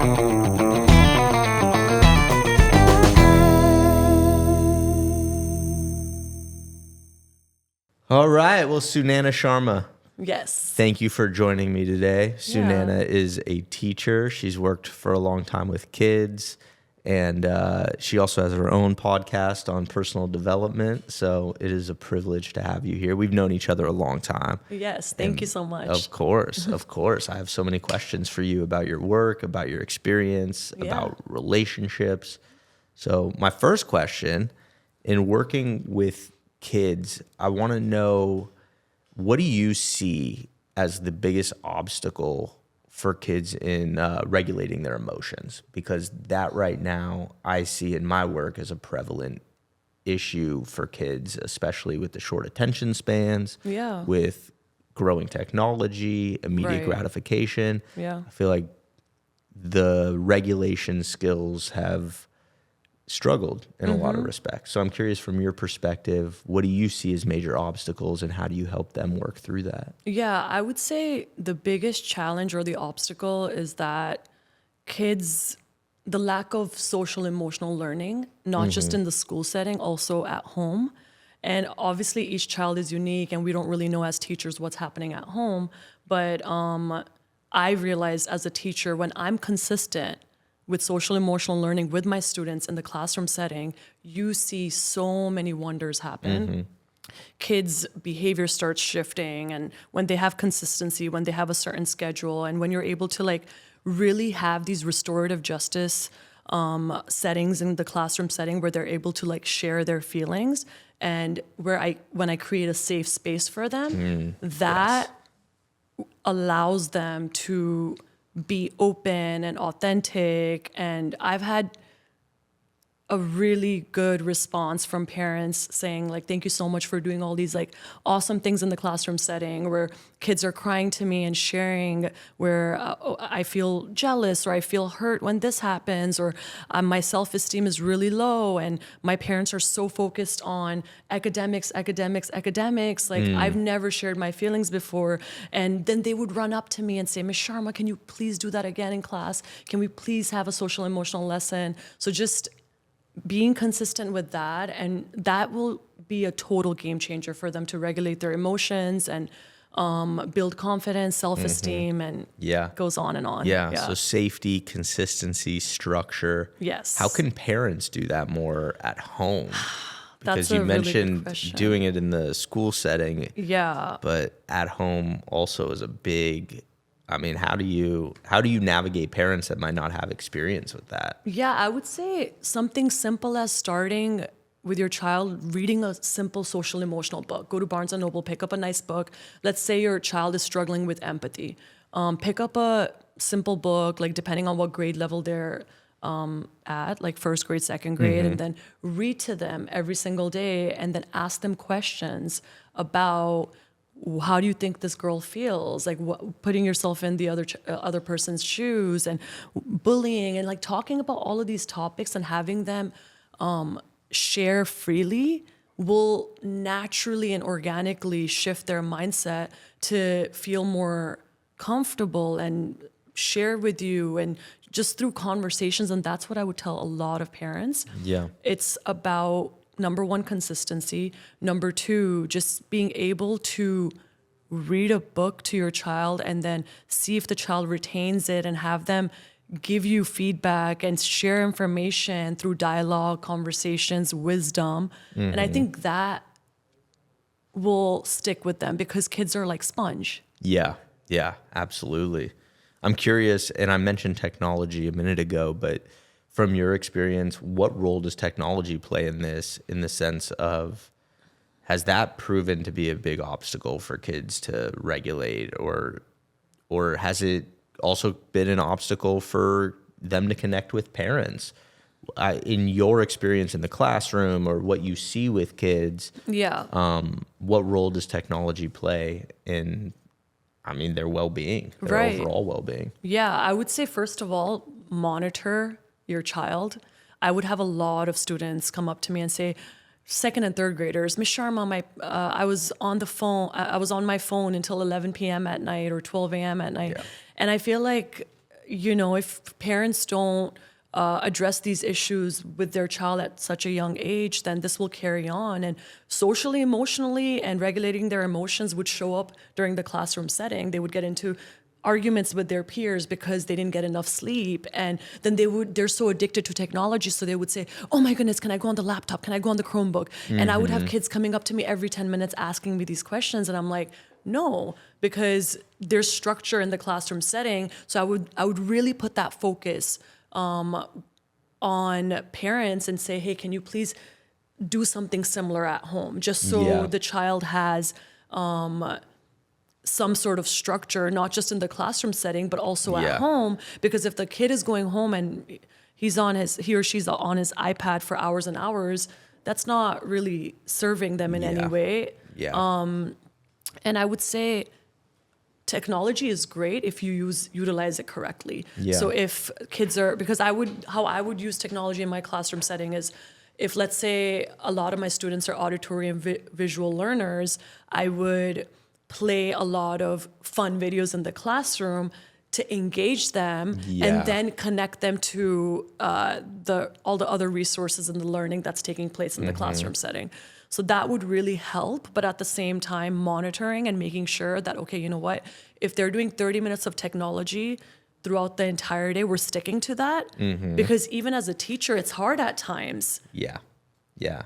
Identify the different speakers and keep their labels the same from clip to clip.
Speaker 1: All right. Well, Sunaina Sharma,
Speaker 2: Yes.
Speaker 1: thank you for joining me today. Sunaina is a teacher. She's worked for a long time with kids, and she also has her own podcast on personal development. So it is a privilege to have you here. We've known each other a long time.
Speaker 2: Yes. Thank you so much.
Speaker 1: Of course. Of course. I have so many questions for you about your work, about your experience, about relationships. So my first question, in working with kids, I want to know, what do you see as the biggest obstacle for kids in regulating their emotions? Because that right now I see in my work as a prevalent issue for kids, especially with the short attention spans, with growing technology, immediate gratification. I feel like the regulation skills have struggled in a lot of respects. So I'm curious, from your perspective, what do you see as major obstacles and how do you help them work through that?
Speaker 2: Yeah, I would say the biggest challenge or the obstacle is that kids, the lack of social emotional learning, not just in the school setting, also at home. And obviously each child is unique and we don't really know as teachers what's happening at home. But I realized as a teacher, when I'm consistent with social emotional learning with my students in the classroom setting, you see so many wonders happen. Kids' behavior starts shifting, and when they have consistency, when they have a certain schedule, and when you're able to like really have these restorative justice settings in the classroom setting where they're able to like share their feelings, and when I create a safe space for them, that allows them to be open and authentic. And I've had a really good response from parents saying like, thank you so much for doing all these like awesome things in the classroom setting, where kids are crying to me and sharing where I feel jealous or I feel hurt when this happens, or my self-esteem is really low and my parents are so focused on academics. Like I've never shared my feelings before. And then they would run up to me and say, Miss Sharma, can you please do that again in class? Can we please have a social emotional lesson? So just being consistent with that, and that will be a total game changer for them to regulate their emotions and build confidence, self-esteem, and goes on and on.
Speaker 1: So safety, consistency, structure.
Speaker 2: Yes.
Speaker 1: How can parents do that more at home? Because
Speaker 2: That's
Speaker 1: you
Speaker 2: a really good
Speaker 1: mentioned
Speaker 2: question.
Speaker 1: doing it in the school setting.
Speaker 2: Yeah.
Speaker 1: But at home also is a big, I mean, how do you navigate parents that might not have experience with that?
Speaker 2: Yeah, I would say something simple as starting with your child reading a simple social emotional book. Go to Barnes & Noble, pick up a nice book. Let's say your child is struggling with empathy. Pick up a simple book, like depending on what grade level they're at, like first grade, second grade, and then read to them every single day, and then ask them questions about, how do you think this girl feels? Like putting yourself in the other person's shoes, and bullying, and like talking about all of these topics and having them share freely will naturally and organically shift their mindset to feel more comfortable and share with you, and just through conversations. And that's what I would tell a lot of parents.
Speaker 1: Yeah.
Speaker 2: It's about, number one, consistency. Number two, just being able to read a book to your child and then see if the child retains it, and have them give you feedback and share information through dialogue, conversations, wisdom. And I think that will stick with them, because kids are like sponge.
Speaker 1: Yeah, absolutely. I'm curious, and I mentioned technology a minute ago, but from your experience, what role does technology play in this, in the sense of, has that proven to be a big obstacle for kids to regulate, or has it also been an obstacle for them to connect with parents? In your experience in the classroom, or what you see with kids, what role does technology play in, their well-being, their overall well-being? Yeah,
Speaker 2: I would say, first of all, monitor your child. I would have a lot of students come up to me and say, second and third graders, Miss Sharma, I was on the phone. I was on my phone until 11 p.m. at night or 12 a.m. at night. And I feel like if parents don't address these issues with their child at such a young age, then this will carry on. And socially, emotionally, and regulating their emotions would show up during the classroom setting. They would get into arguments with their peers because they didn't get enough sleep, and then they're so addicted to technology, so they would say, oh my goodness, can I go on the laptop, can I go on the Chromebook? And I would have kids coming up to me every 10 minutes asking me these questions, and I'm like, no, because there's structure in the classroom setting. So I would really put that focus on parents and say, hey, can you please do something similar at home, just so the child has some sort of structure, not just in the classroom setting, but also at home. Because if the kid is going home and he or she's on his iPad for hours and hours, that's not really serving them in any way. And I would say technology is great if you utilize it correctly. So if kids how I would use technology in my classroom setting is, if let's say a lot of my students are auditory and visual learners, I would play a lot of fun videos in the classroom to engage them and then connect them to all the other resources and the learning that's taking place in the classroom setting. So that would really help, but at the same time, monitoring and making sure that, okay, you know what, if they're doing 30 minutes of technology throughout the entire day, we're sticking to that. Because even as a teacher, it's hard at times.
Speaker 1: Yeah.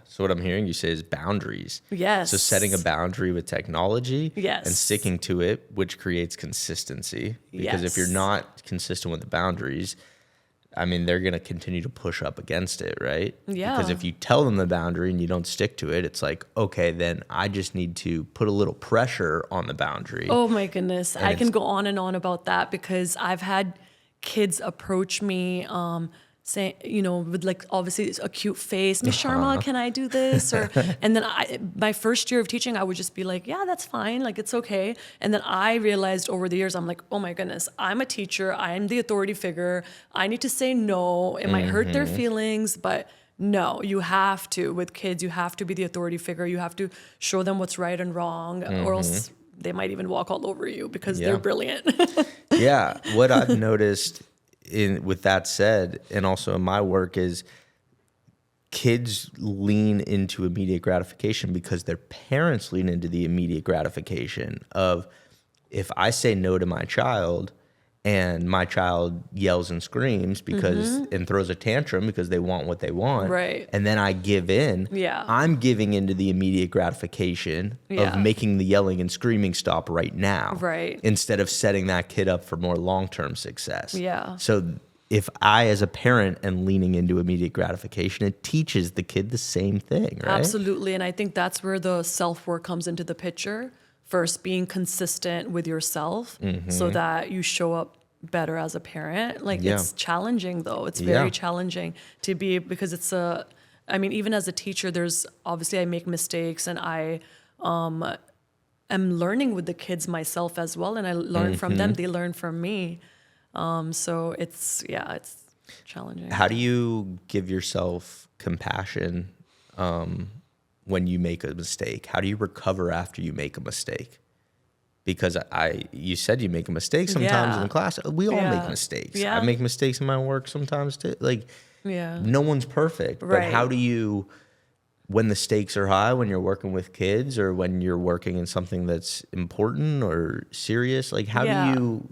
Speaker 1: So what I'm hearing you say is boundaries.
Speaker 2: Yes.
Speaker 1: So setting a boundary with technology
Speaker 2: Yes.
Speaker 1: and sticking to it, which creates consistency. Because if you're not consistent with the boundaries, I mean, they're going to continue to push up against it, right?
Speaker 2: Yeah.
Speaker 1: Because if you tell them the boundary and you don't stick to it, it's like, okay, then I just need to put a little pressure on the boundary.
Speaker 2: Oh my goodness. I can go on and on about that, because I've had kids approach me saying, with like obviously a cute face, Miss Sharma, can I do this? And then my first year of teaching, I would just be like, yeah, that's fine. Like, it's okay. And then I realized over the years, I'm like, oh my goodness, I'm a teacher. I'm the authority figure. I need to say no. It might hurt their feelings, but no, you have to, with kids, you have to be the authority figure. You have to show them what's right and wrong, or else they might even walk all over you because they're brilliant.
Speaker 1: What I've noticed with that said, and also in my work, is kids lean into immediate gratification because their parents lean into the immediate gratification of, if I say no to my child and my child yells and screams and throws a tantrum because they want what they want,
Speaker 2: right,
Speaker 1: and then I give in, I'm giving into the immediate gratification of making the yelling and screaming stop right now,
Speaker 2: right,
Speaker 1: instead of setting that kid up for more long-term success.
Speaker 2: So
Speaker 1: if I, as a parent, am leaning into immediate gratification, it teaches the kid the same thing, right?
Speaker 2: Absolutely. And I think that's where the self-work comes into the picture. First, being consistent with yourself so that you show up better as a parent. Like, it's challenging, though. It's very challenging to be, because even as a teacher, obviously I make mistakes, and I am learning with the kids myself as well. And I learn from them. They learn from me. So it's challenging.
Speaker 1: How do you give yourself compassion when you make a mistake? How do you recover after you make a mistake? Because you said you make a mistake sometimes in class. We all make mistakes. I make mistakes in my work sometimes too. No one's perfect. But how do you, when the stakes are high, when you're working with kids or when you're working in something that's important or serious, how do you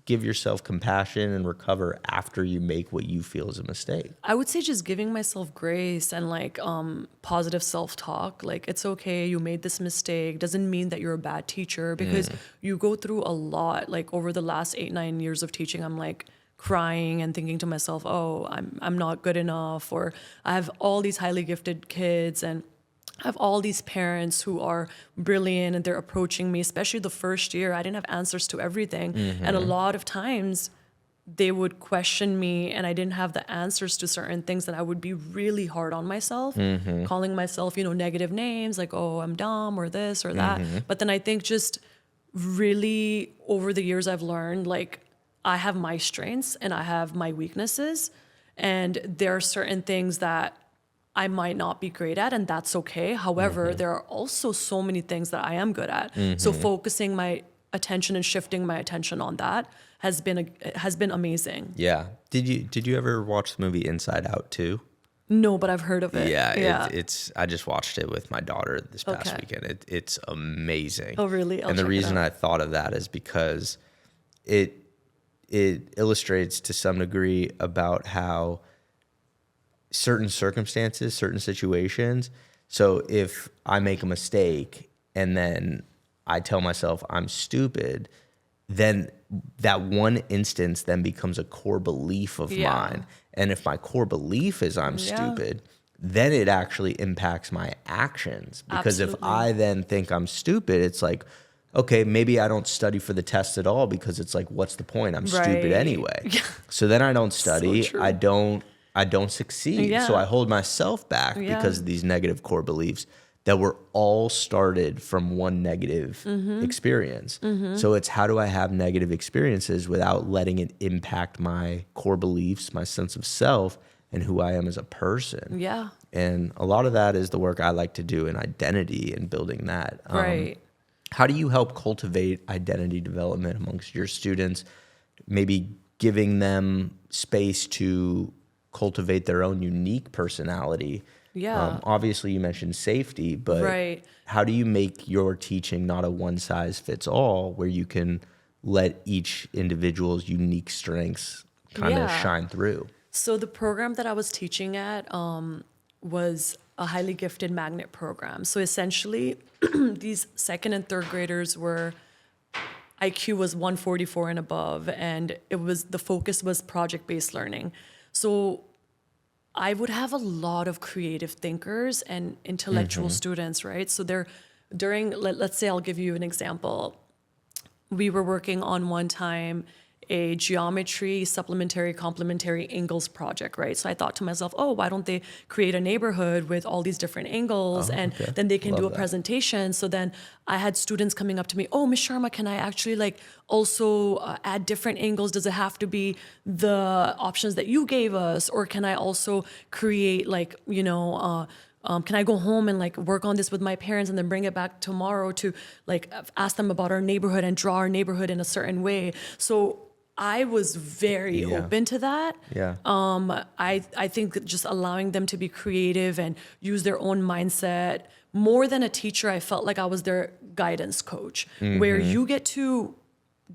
Speaker 1: give yourself compassion and recover after you make what you feel is a mistake?
Speaker 2: I would say just giving myself grace and positive self-talk. It's okay, you made this mistake. Doesn't mean that you're a bad teacher, because you go through a lot. Over the last 8-9 years of teaching, I'm crying and thinking to myself, oh, I'm not good enough, or I have all these highly gifted kids, and I have all these parents who are brilliant, and they're approaching me, especially the first year. I didn't have answers to everything. And a lot of times they would question me, and I didn't have the answers to certain things, and I would be really hard on myself, calling myself, negative names, like, oh, I'm dumb, or this or that. But then I think just really over the years I've learned, I have my strengths and I have my weaknesses, and there are certain things that I might not be great at, and that's okay. However, there are also so many things that I am good at. So focusing my attention and shifting my attention on that has been amazing.
Speaker 1: Yeah. Did you ever watch the movie Inside Out too?
Speaker 2: No, but I've heard of it.
Speaker 1: Yeah, it's I just watched it with my daughter this past weekend. It's amazing.
Speaker 2: Oh, really?
Speaker 1: And the reason I thought of that is because it illustrates to some degree about how certain circumstances, certain situations. So if I make a mistake and then I tell myself I'm stupid, then that one instance then becomes a core belief of mine. And if my core belief is I'm stupid, then it actually impacts my actions. Because if I then think I'm stupid, it's like, okay, maybe I don't study for the test at all because it's like, what's the point? I'm stupid anyway. So then I don't study.
Speaker 2: So
Speaker 1: I don't succeed. So I hold myself back because of these negative core beliefs that were all started from one negative experience. So it's how do I have negative experiences without letting it impact my core beliefs, my sense of self, and who I am as a person.
Speaker 2: Yeah.
Speaker 1: And a lot of that is the work I like to do in identity and building that.
Speaker 2: Right.
Speaker 1: How do you help cultivate identity development amongst your students? Maybe giving them space to cultivate their own unique personality.
Speaker 2: Yeah.
Speaker 1: Obviously, you mentioned safety, but how do you make your teaching not a one-size-fits-all where you can let each individual's unique strengths kind of shine through?
Speaker 2: So the program that I was teaching at was a highly gifted magnet program. So essentially, these second and third graders were IQ was 144 and above, and the focus was project-based learning. So I would have a lot of creative thinkers and intellectual students, right? So let's say I'll give you an example. We were working on one time a geometry supplementary complementary angles project, right? So I thought to myself, oh, why don't they create a neighborhood with all these different angles then they can do a presentation. So then I had students coming up to me, oh, Miss Sharma, can I actually also add different angles? Does it have to be the options that you gave us? Or can I also create can I go home and work on this with my parents and then bring it back tomorrow to ask them about our neighborhood and draw our neighborhood in a certain way? So I was very open to that.
Speaker 1: Yeah.
Speaker 2: I think that just allowing them to be creative and use their own mindset. More than a teacher, I felt like I was their guidance coach, where you get to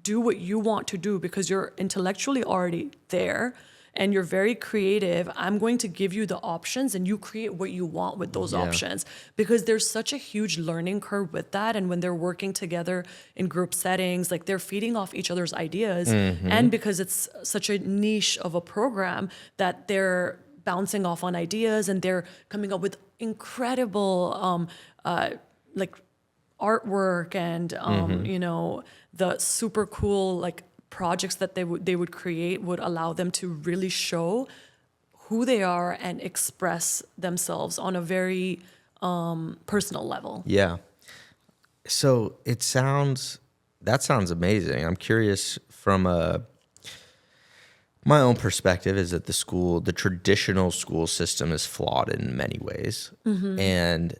Speaker 2: do what you want to do because you're intellectually already there and you're very creative. I'm going to give you the options and you create what you want with those options, because there's such a huge learning curve with that. And when they're working together in group settings, they're feeding off each other's ideas. And because it's such a niche of a program that they're bouncing off on ideas and they're coming up with incredible artwork and the super cool projects that they would create would allow them to really show who they are and express themselves on a very personal level.
Speaker 1: Yeah. So that sounds amazing. I'm curious from my own perspective is that the traditional school system is flawed in many ways. And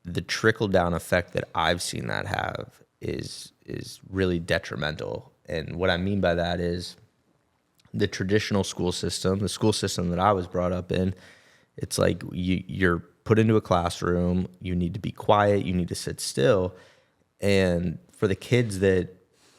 Speaker 1: the trickle down effect that I've seen that have is really detrimental. And what I mean by that is the traditional school system, the school system that I was brought up in, it's like you're put into a classroom, you need to be quiet, you need to sit still. And for the kids that,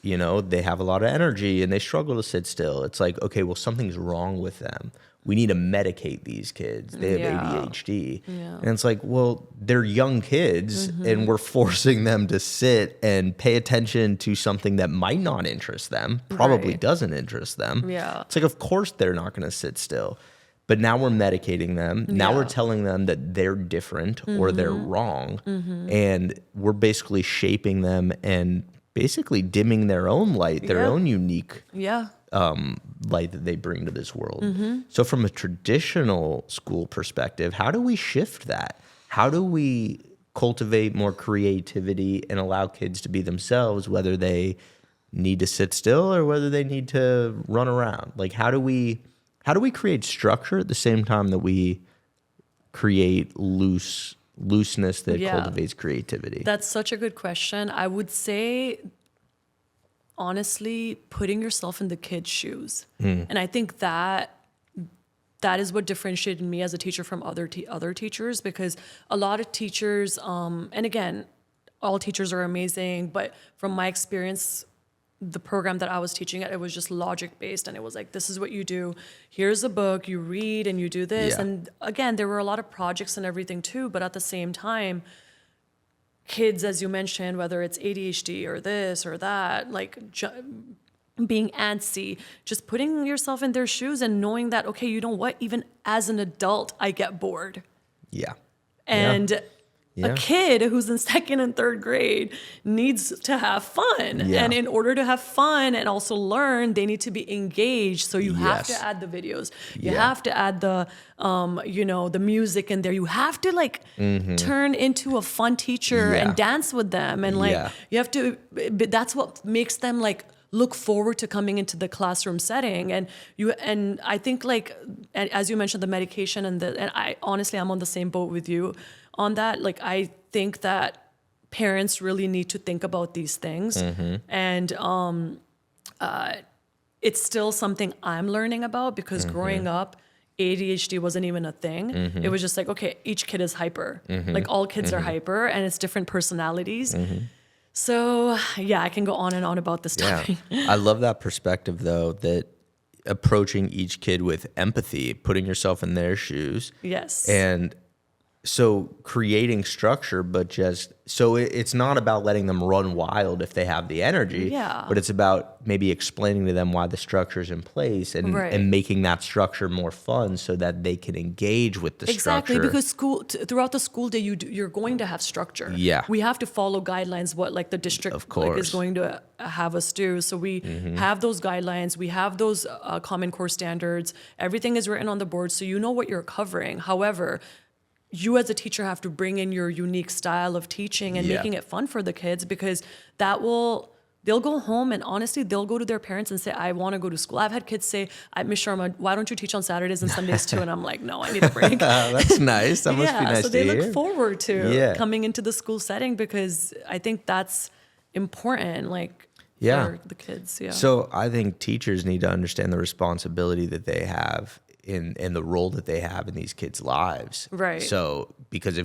Speaker 1: they have a lot of energy and they struggle to sit still, it's like, okay, well, something's wrong with them. We need to medicate these kids. They have ADHD. Yeah. And it's like, well, they're young kids and we're forcing them to sit and pay attention to something that might not interest them, probably doesn't interest them.
Speaker 2: Yeah.
Speaker 1: It's like, of course they're not going to sit still. But now we're medicating them. Now we're telling them that they're different or they're wrong. And we're basically shaping them and basically dimming their own light, their own unique light that they bring to this world. So from a traditional school perspective, how do we shift that? How do we cultivate more creativity and allow kids to be themselves, whether they need to sit still or whether they need to run around? How do we create structure at the same time that we create looseness that cultivates creativity?
Speaker 2: That's such a good question. I would say honestly putting yourself in the kid's shoes. And I think that is what differentiated me as a teacher from other teachers, because a lot of teachers, and again, all teachers are amazing, but from my experience, the program that I was teaching at, it was just logic based, and it was like, this is what you do. Here's a book, you read and you do this.
Speaker 1: Yeah.
Speaker 2: And again, there were a lot of projects and everything too, but at the same time, kids, as you mentioned, whether it's ADHD or this or that, like being antsy, just putting yourself in their shoes and knowing that, okay, you know what, even as an adult, I get bored.
Speaker 1: Yeah.
Speaker 2: And a kid who's in second and third grade needs to have fun.
Speaker 1: Yeah.
Speaker 2: And in order to have fun and also learn, they need to be engaged. So you have to add the videos. You have to add the, the music in there. You have to turn into a fun teacher and dance with them. And you have to, that's what makes them look forward to coming into the classroom setting. And I think as you mentioned, the medication and I honestly, I'm on the same boat with you on that. I think that parents really need to think about these things. And it's still something I'm learning about, because growing up, ADHD wasn't even a thing. It was just okay, each kid is hyper. All kids are hyper, and it's different personalities. So yeah, I can go on and on about this topic.
Speaker 1: I love that perspective though, that approaching each kid with empathy, putting yourself in their shoes.
Speaker 2: Yes.
Speaker 1: And so creating structure, but just so it's not about letting them run wild if they have the energy, but it's about maybe explaining to them why the structure is in place and making that structure more fun so that they can engage with the structure.
Speaker 2: Exactly, because throughout the school day, you're going to have structure.
Speaker 1: Yeah,
Speaker 2: we have to follow guidelines, what the district is going to have us do. So we have those guidelines, we have those Common Core standards. Everything is written on the board, so you know what you're covering. However, you as a teacher have to bring in your unique style of teaching and making it fun for the kids, because they'll go home and honestly, they'll go to their parents and say, I want to go to school. I've had kids say, Miss Sharma, why don't you teach on Saturdays and Sundays too? And I'm like, no, I need a break.
Speaker 1: That's nice. That must be nice
Speaker 2: so
Speaker 1: to
Speaker 2: they
Speaker 1: hear.
Speaker 2: look forward to coming into the school setting, because I think that's important, for the kids. Yeah.
Speaker 1: So I think teachers need to understand the responsibility that they have in the role that they have in these kids' lives.
Speaker 2: Right.
Speaker 1: So because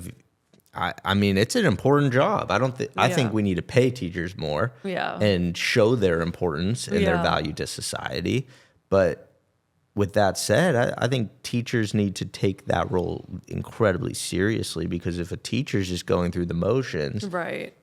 Speaker 1: I mean, it's an important job. I think we need to pay teachers more and show their importance and their value to society. But with that said, I think teachers need to take that role incredibly seriously, because if a teacher's just going through the motions,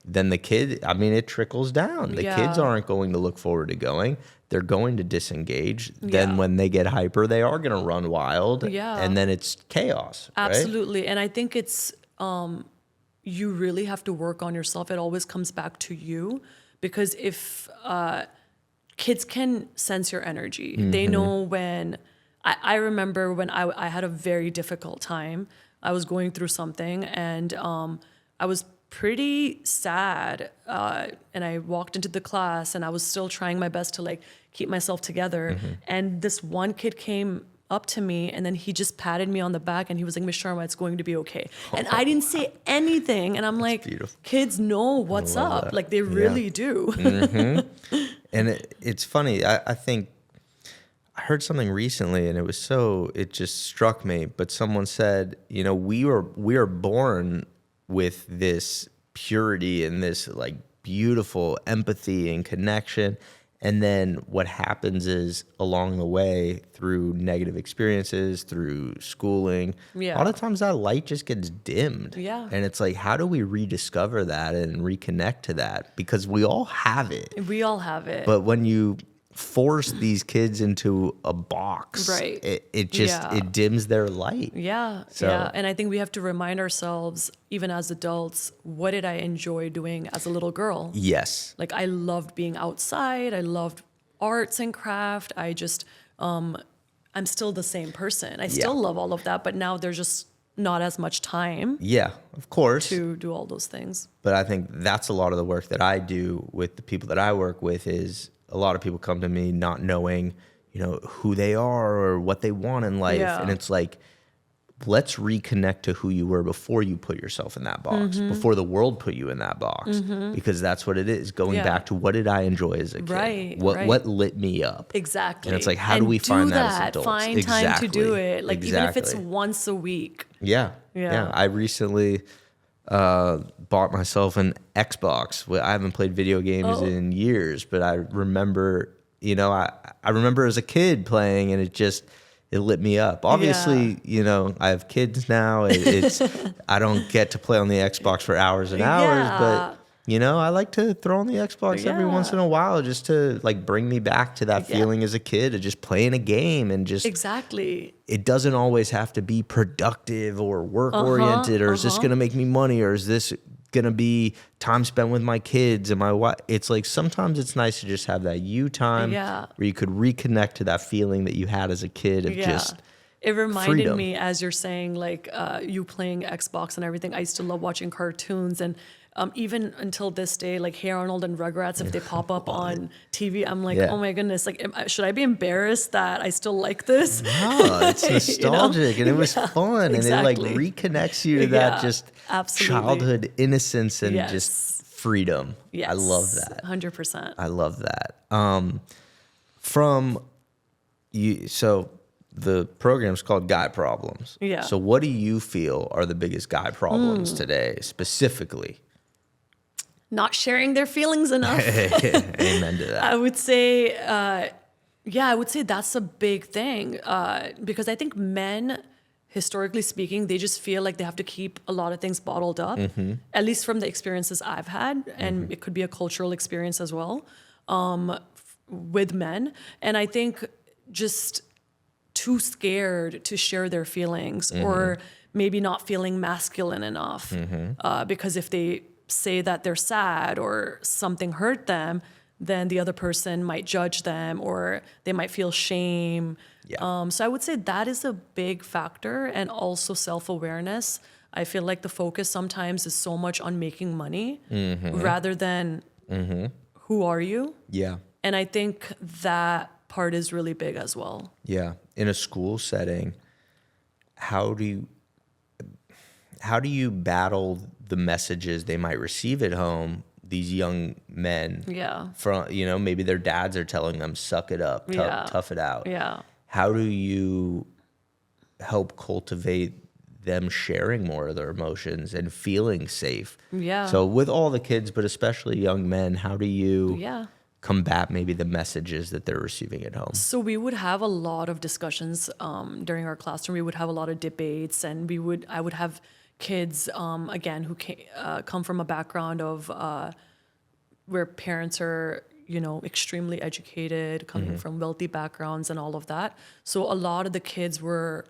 Speaker 1: then the kid, it trickles down. The kids aren't going to look forward to going. They're going to disengage. Then when they get hyper, they are going to run wild. And then it's chaos.
Speaker 2: Absolutely.
Speaker 1: Right?
Speaker 2: And I think it's, you really have to work on yourself. It always comes back to you, because if kids can sense your energy, they know when, I remember when I had a very difficult time. I was going through something, and I was pretty sad, and I walked into the class, and I was still trying my best to keep myself together. And this one kid came up to me, and then he just patted me on the back, and he was like, Miss Sharma, it's going to be okay. And I didn't say anything, and I'm like, beautiful. Kids know what's up. That. They really do.
Speaker 1: And it's funny. I think I heard something recently, and it just struck me. But someone said, we are born with this purity and this beautiful empathy and connection. And then what happens is, along the way, through negative experiences, through schooling, a lot of times that light just gets dimmed.
Speaker 2: Yeah.
Speaker 1: And it's how do we rediscover that and reconnect to that? Because we all have it.
Speaker 2: We all have it.
Speaker 1: But when you force these kids into a box, it just it dims their light.
Speaker 2: And I think we have to remind ourselves, even as adults, what did I enjoy doing as a little girl?
Speaker 1: Yes.
Speaker 2: I loved being outside, I loved arts and craft. I just I'm still the same person. I still love all of that, but now there's just not as much time.
Speaker 1: Yeah, of course.
Speaker 2: To do all those things.
Speaker 1: But I think that's a lot of the work that I do with the people that I work with. Is a lot of people come to me not knowing, who they are or what they want in life. And it's let's reconnect to who you were before you put yourself in that box, before the world put you in that box, because that's what it is. Going back to what did I enjoy as a kid? What lit me up?
Speaker 2: Exactly.
Speaker 1: And it's like, how do we find that as adults?
Speaker 2: Find time to do it. Like even if it's once a week.
Speaker 1: Yeah. I recently bought myself an Xbox. I haven't played video games in years, but I remember, I remember as a kid playing, and it lit me up. Obviously, I have kids now. It's I don't get to play on the Xbox for hours and hours, but I like to throw on the Xbox every once in a while just to like bring me back to that feeling as a kid of just playing a game and just it doesn't always have to be productive or work oriented or is this going to make me money or is this going to be time spent with my kids and my wife. It's like sometimes it's nice to just have that you time where you could reconnect to that feeling that you had as a kid of just
Speaker 2: it reminded
Speaker 1: freedom.
Speaker 2: me as you're saying like you playing Xbox and everything. I used to love watching cartoons and even until this day, like Hey Arnold and Rugrats, if they pop up on TV, I'm like, oh my goodness, like, should I be embarrassed that I still like this?
Speaker 1: No, it's nostalgic and it was fun and it like reconnects you to that just childhood innocence and just freedom. I love that.
Speaker 2: 100%.
Speaker 1: I love that. From you, so the program's called Guy Problems.
Speaker 2: Yeah.
Speaker 1: So what do you feel are the biggest guy problems today, specifically?
Speaker 2: Not sharing their feelings enough.
Speaker 1: Amen to that.
Speaker 2: I would say, I would say that's a big thing because I think men, historically speaking, they just feel like they have to keep a lot of things bottled up, at least from the experiences I've had. And it could be a cultural experience as well with men. And I think just too scared to share their feelings or maybe not feeling masculine enough because if they say that they're sad or something hurt them, then the other person might judge them or they might feel shame. So I would say that is a big factor, and also self-awareness. I feel like the focus sometimes is so much on making money rather than who are you?
Speaker 1: Yeah.
Speaker 2: And I think that part is really big as well.
Speaker 1: Yeah. In a school setting, how do you battle the messages they might receive at home, these young men from, maybe their dads are telling them, suck it up, tough it out.
Speaker 2: Yeah.
Speaker 1: How do you help cultivate them sharing more of their emotions and feeling safe?
Speaker 2: Yeah.
Speaker 1: So with all the kids, but especially young men, how do you combat maybe the messages that they're receiving at home?
Speaker 2: So we would have a lot of discussions during our classroom. We would have a lot of debates, and I would have kids, again, who come from a background of where parents are, extremely educated, coming from wealthy backgrounds and all of that. So a lot of the kids were,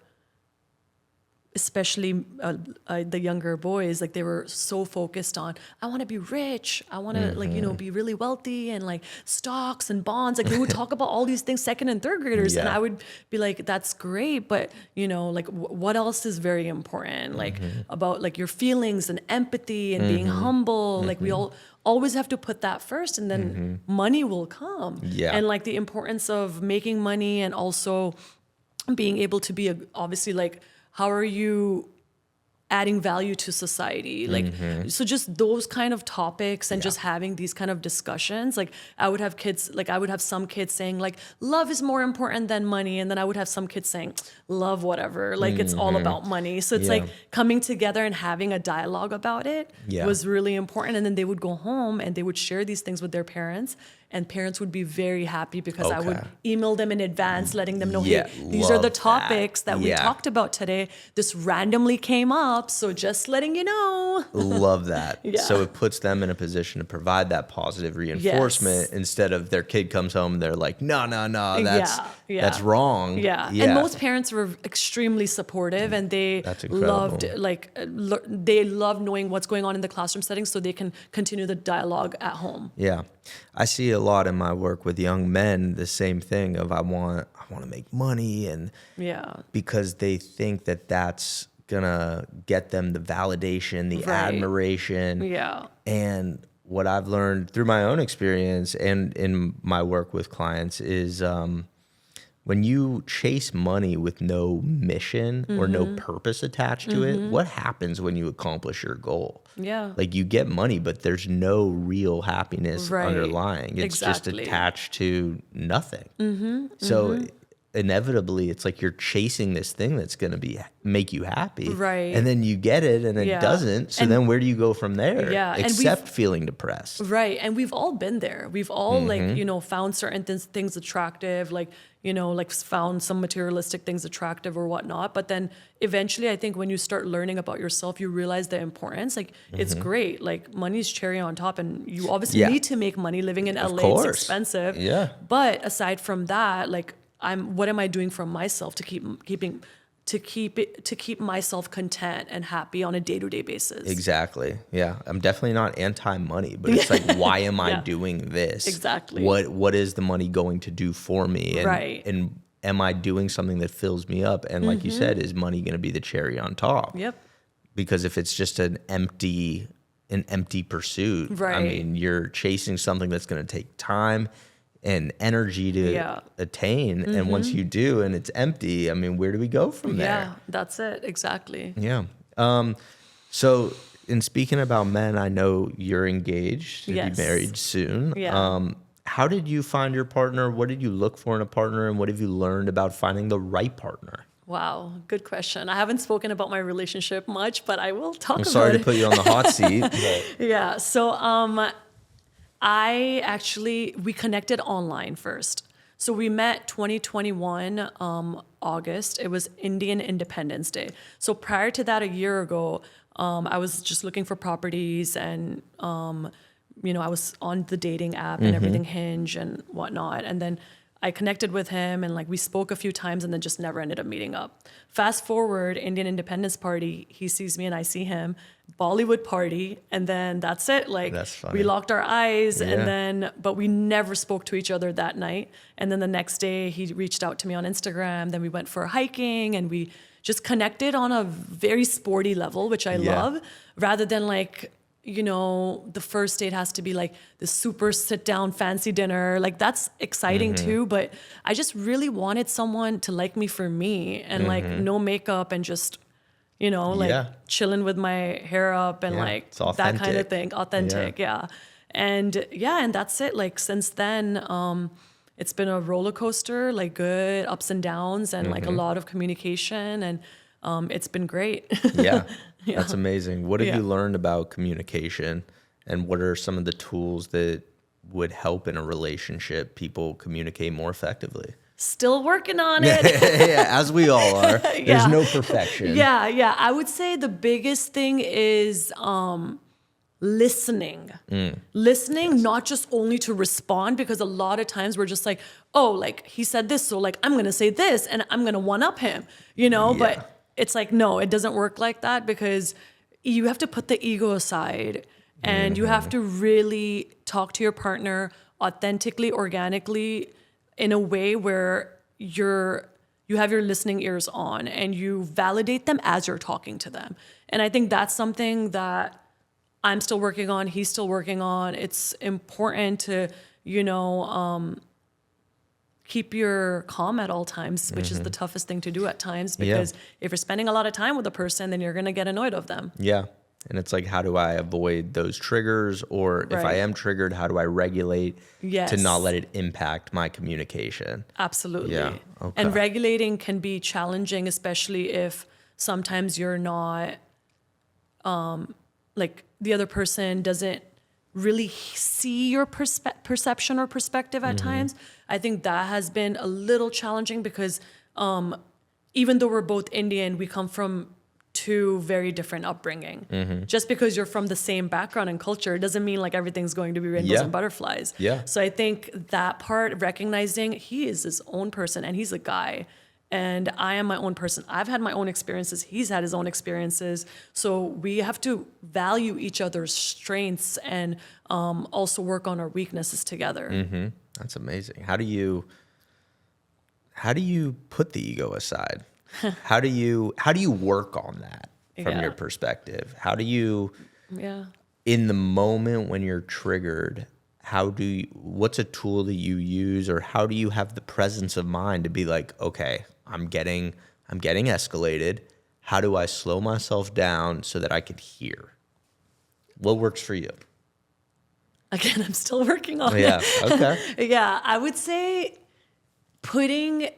Speaker 2: especially the younger boys, like they were so focused on, I want to be rich. I want to be really wealthy and like stocks and bonds. Like they would talk about all these things, second and third graders. And I would be like, that's great. But like what else is very important? Like about like your feelings and empathy and being humble. Like we all always have to put that first, and then money will come. And like the importance of making money and also being able to be obviously like, how are you adding value to society? Like, so just those kind of topics and just having these kind of discussions. Like I would have kids, like I would have some kids saying like, love is more important than money. And then I would have some kids saying, love whatever, like it's all about money. So it's like coming together and having a dialogue about it was really important. And then they would go home and they would share these things with their parents. And parents would be very happy because I would email them in advance, letting them know, hey, these are the topics that we talked about today. This randomly came up, so just letting you know.
Speaker 1: Love that. So it puts them in a position to provide that positive reinforcement instead of their kid comes home and they're like, no, that's wrong.
Speaker 2: And most parents were extremely supportive, and they loved they loved knowing what's going on in the classroom setting so they can continue the dialogue at home.
Speaker 1: I see a lot in my work with young men, the same thing of I want to make money, and because they think that that's gonna get them the validation, the admiration. And what I've learned through my own experience and in my work with clients is when you chase money with no mission or no purpose attached to it, what happens when you accomplish your goal?
Speaker 2: Yeah.
Speaker 1: Like you get money, but there's no real happiness underlying. It's just attached to nothing. So inevitably it's like you're chasing this thing that's going to make you happy.
Speaker 2: Right.
Speaker 1: And then you get it and it doesn't. So then where do you go from there?
Speaker 2: Yeah.
Speaker 1: Except feeling depressed.
Speaker 2: Right. And we've all been there. We've all found certain things attractive, found some materialistic things attractive or whatnot. But then eventually I think when you start learning about yourself, you realize the importance. Like it's great. Like money's cherry on top, and you obviously need to make money. Living in LA, it's expensive.
Speaker 1: Yeah.
Speaker 2: But aside from that, like what am I doing for myself to keep myself content and happy on a day-to-day basis?
Speaker 1: Exactly. Yeah. I'm definitely not anti-money, but it's like, why am I doing this?
Speaker 2: Exactly.
Speaker 1: What is the money going to do for me?
Speaker 2: Right.
Speaker 1: And am I doing something that fills me up? And like you said, is money going to be the cherry on top?
Speaker 2: Yep.
Speaker 1: Because if it's just an empty pursuit,
Speaker 2: Right.
Speaker 1: I mean, you're chasing something that's going to take time and energy to attain. And once you do and it's empty, I mean, where do we go from there?
Speaker 2: Yeah, that's it. Exactly.
Speaker 1: Yeah. So in speaking about men, I know you're engaged to be married soon.
Speaker 2: Yeah.
Speaker 1: How did you find your partner? What did you look for in a partner? And what have you learned about finding the right partner?
Speaker 2: Wow, good question. I haven't spoken about my relationship much, but I will talk about it.
Speaker 1: I'm sorry to put you on the hot seat.
Speaker 2: Yeah. So we connected online first. So we met 2021 August. It was Indian Independence Day. So prior to that, a year ago, I was just looking for properties, and I was on the dating app and everything, Hinge and whatnot. And then I connected with him, and like we spoke a few times, and then just never ended up meeting up. Fast forward, Indian Independence Party, he sees me and I see him. Bollywood party, and then that's it. Like
Speaker 1: That's funny.
Speaker 2: we locked our eyes,
Speaker 1: Yeah.
Speaker 2: but we never spoke to each other that night. And then the next day he reached out to me on Instagram. Then we went for hiking, and we just connected on a very sporty level, which I love, rather than like, the first date has to be like the super sit down fancy dinner. Like that's exciting too, but I just really wanted someone to like me for me, and like no makeup, and just chilling with my hair up and like that kind of thing. Authentic. Yeah. And that's it. Like since then, it's been a roller coaster, like good ups and downs, and like a lot of communication, and it's been great.
Speaker 1: Yeah. That's amazing. What have you learned about communication, and what are some of the tools that would help in a relationship people communicate more effectively?
Speaker 2: Still working on it.
Speaker 1: Yeah, as we all are. There's no perfection.
Speaker 2: Yeah. I would say the biggest thing is listening. Listening, not just only to respond, because a lot of times we're just like, oh, like he said this, so like I'm going to say this and I'm going to one up him, but it's like, no, it doesn't work like that, because you have to put the ego aside, and you have to really talk to your partner authentically, organically, in a way where you have your listening ears on, and you validate them as you're talking to them. And I think that's something that I'm still working on, he's still working on. It's important to, keep your calm at all times, which is the toughest thing to do at times, because if you're spending a lot of time with a person, then you're going to get annoyed of them.
Speaker 1: Yeah. And it's like, how do I avoid those triggers? Or if I am triggered, how do I regulate to not let it impact my communication?
Speaker 2: Absolutely.
Speaker 1: Yeah. Okay.
Speaker 2: And regulating can be challenging, especially if sometimes you're not, like the other person doesn't really see your perception or perspective at times. I think that has been a little challenging, because even though we're both Indian, we come from two very different upbringing. Just because you're from the same background and culture doesn't mean like everything's going to be rainbows and butterflies.
Speaker 1: Yeah.
Speaker 2: So I think that part, recognizing he is his own person and he's a guy, and I am my own person. I've had my own experiences. He's had his own experiences. So we have to value each other's strengths and also work on our weaknesses together.
Speaker 1: That's amazing. How do you put the ego aside? How do you work on that from your perspective? How do you, in the moment when you're triggered, what's a tool that you use, or how do you have the presence of mind to be like, okay, I'm getting escalated. How do I slow myself down so that I could hear? What works for you?
Speaker 2: Again, I'm still working on
Speaker 1: Yeah.
Speaker 2: it.
Speaker 1: Okay.
Speaker 2: Yeah, I would say putting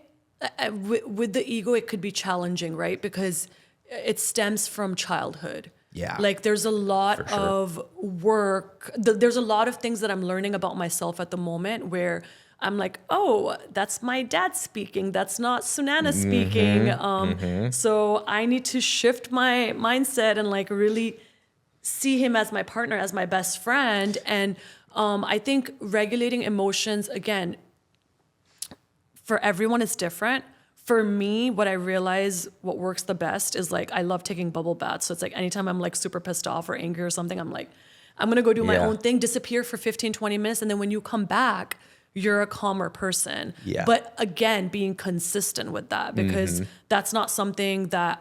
Speaker 2: with the ego, it could be challenging, right? Because it stems from childhood.
Speaker 1: Yeah.
Speaker 2: Like there's a lot
Speaker 1: For sure.
Speaker 2: of work. There's a lot of things that I'm learning about myself at the moment where I'm like, oh, that's my dad speaking. That's not Sunaina speaking. So I need to shift my mindset and like really see him as my partner, as my best friend. And I think regulating emotions, again, for everyone is different. For me, what I realize what works the best is like, I love taking bubble baths. So it's like anytime I'm like super pissed off or angry or something, I'm like, I'm going to go do my own thing, disappear for 15, 20 minutes. And then when you come back, you're a calmer person.
Speaker 1: Yeah.
Speaker 2: But again, being consistent with that, because that's not something that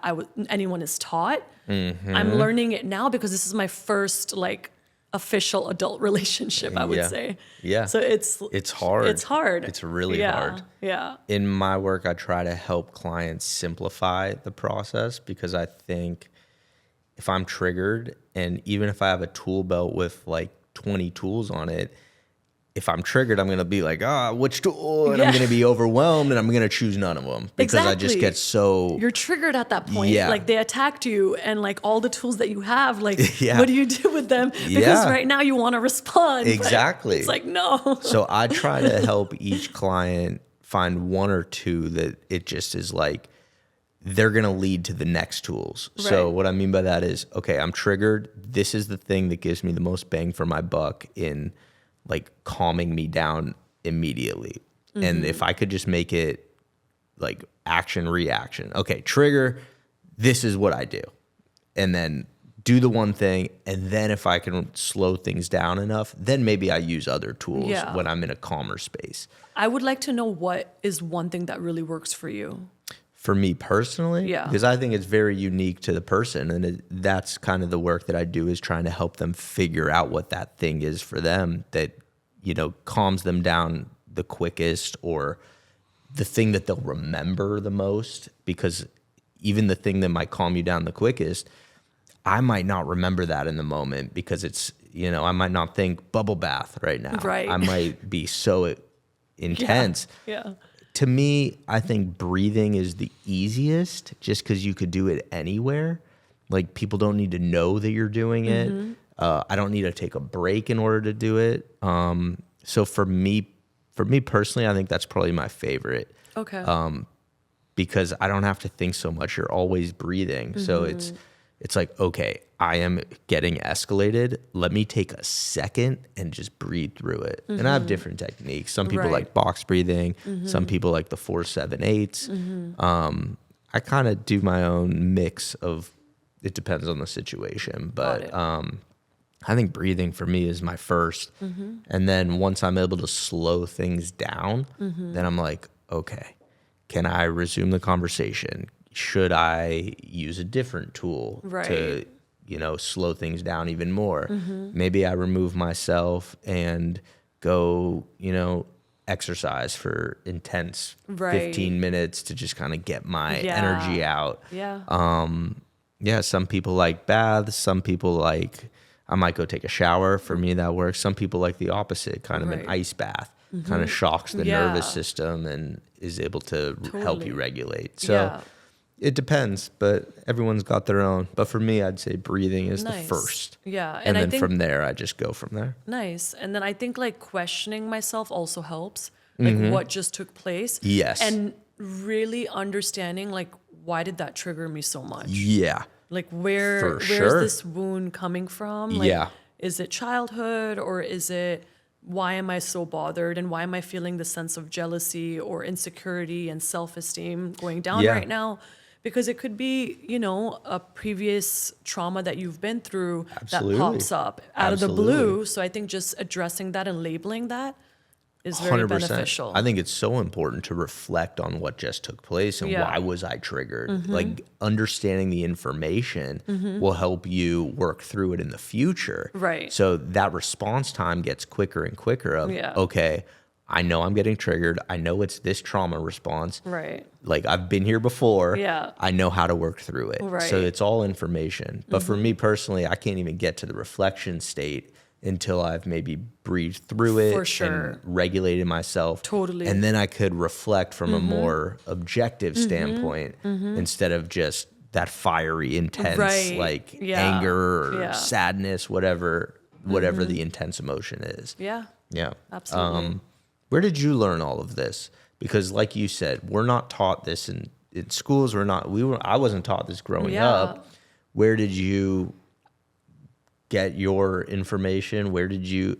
Speaker 2: anyone is taught. I'm learning it now because this is my first like official adult relationship, I would say.
Speaker 1: Yeah.
Speaker 2: So it's
Speaker 1: hard.
Speaker 2: It's hard.
Speaker 1: It's really hard.
Speaker 2: Yeah.
Speaker 1: In my work, I try to help clients simplify the process, because I think if I'm triggered, and even if I have a tool belt with like 20 tools on it, if I'm triggered, I'm going to be like, which tool? And I'm going to be overwhelmed, and I'm going to choose none of them, because I just get so...
Speaker 2: You're triggered at that point.
Speaker 1: Yeah.
Speaker 2: Like they attacked you, and like all the tools that you have, like what do you do with them? Because right now you want to respond.
Speaker 1: Exactly.
Speaker 2: It's like, no.
Speaker 1: So I try to help each client find one or two that it just is like, they're going to lead to the next tools. Right. So what I mean by that is, okay, I'm triggered. This is the thing that gives me the most bang for my buck in like calming me down immediately. And if I could just make it like action, reaction. Okay, trigger, this is what I do. And then do the one thing. And then if I can slow things down enough, then maybe I use other tools when I'm in a calmer space.
Speaker 2: I would like to know what is one thing that really works for you.
Speaker 1: For me personally,
Speaker 2: Yeah.
Speaker 1: because I think it's very unique to the person, and that's kind of the work that I do, is trying to help them figure out what that thing is for them that, you know, calms them down the quickest, or the thing that they'll remember the most. Because even the thing that might calm you down the quickest, I might not remember that in the moment, because it's, you know, I might not think bubble bath right now.
Speaker 2: Right.
Speaker 1: I might be so intense.
Speaker 2: Yeah.
Speaker 1: To me, I think breathing is the easiest, just because you could do it anywhere. Like, people don't need to know that you're doing it. I don't need to take a break in order to do it. So for me personally, I think that's probably my favorite.
Speaker 2: Okay.
Speaker 1: Because I don't have to think so much. You're always breathing. So it's like, okay, I am getting escalated. Let me take a second and just breathe through it. And I have different techniques. Some people like box breathing. Some people like the 4-7-8s. I kind of do my own mix of, it depends on the situation. But I think breathing for me is my first. And then once I'm able to slow things down, then I'm like, okay, can I resume the conversation? Should I use a different tool to, you know, slow things down even more? Maybe I remove myself and go, you know, exercise for intense 15 minutes to just kind of get my energy out. Some people like baths. Some people like, I might go take a shower. For me, that works. Some people like the opposite, kind of an ice bath. Kind of shocks the nervous system and is able to help you regulate. So it depends, but everyone's got their own. But for me, I'd say breathing is the first.
Speaker 2: Yeah.
Speaker 1: And then from there, I just go from there.
Speaker 2: Nice. And then I think like questioning myself also helps. Like what just took place.
Speaker 1: Yes.
Speaker 2: And really understanding like, why did that trigger me so much?
Speaker 1: Yeah.
Speaker 2: Like where's this wound coming from? Like, is it childhood, or is it, why am I so bothered, and why am I feeling the sense of jealousy or insecurity and self-esteem going down right now? Because it could be, you know, a previous trauma that you've been through that pops up out of the blue. So I think just addressing that and labeling that is very
Speaker 1: 100%.
Speaker 2: beneficial.
Speaker 1: I think it's so important to reflect on what just took place and why was I triggered. Like understanding the information will help you work through it in the future.
Speaker 2: Right.
Speaker 1: So that response time gets quicker and quicker of, okay, I know I'm getting triggered. I know it's this trauma response.
Speaker 2: Right.
Speaker 1: Like I've been here before.
Speaker 2: Yeah.
Speaker 1: I know how to work through it.
Speaker 2: Right.
Speaker 1: So it's all information. But for me personally, I can't even get to the reflection state until I've maybe breathed through it
Speaker 2: For sure.
Speaker 1: and regulated myself.
Speaker 2: Totally.
Speaker 1: And then I could reflect from a more objective standpoint instead of just that fiery, intense,
Speaker 2: Right.
Speaker 1: like
Speaker 2: Yeah.
Speaker 1: anger or sadness, whatever the intense emotion is.
Speaker 2: Yeah.
Speaker 1: Yeah.
Speaker 2: Absolutely.
Speaker 1: Where did you learn all of this? Because like you said, we're not taught this in schools. I wasn't taught this growing up. Where did you get your information?